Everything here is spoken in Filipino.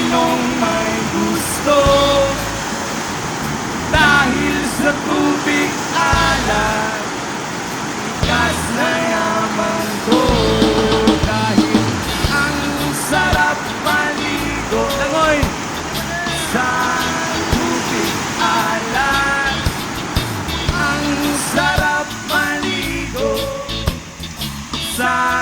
sinong may gusto. Dahil sa tubig alat, tigas na yaman ko. Dahil ang sarap maligo, langoy, sa tubig alat. Ang sarap maligo sa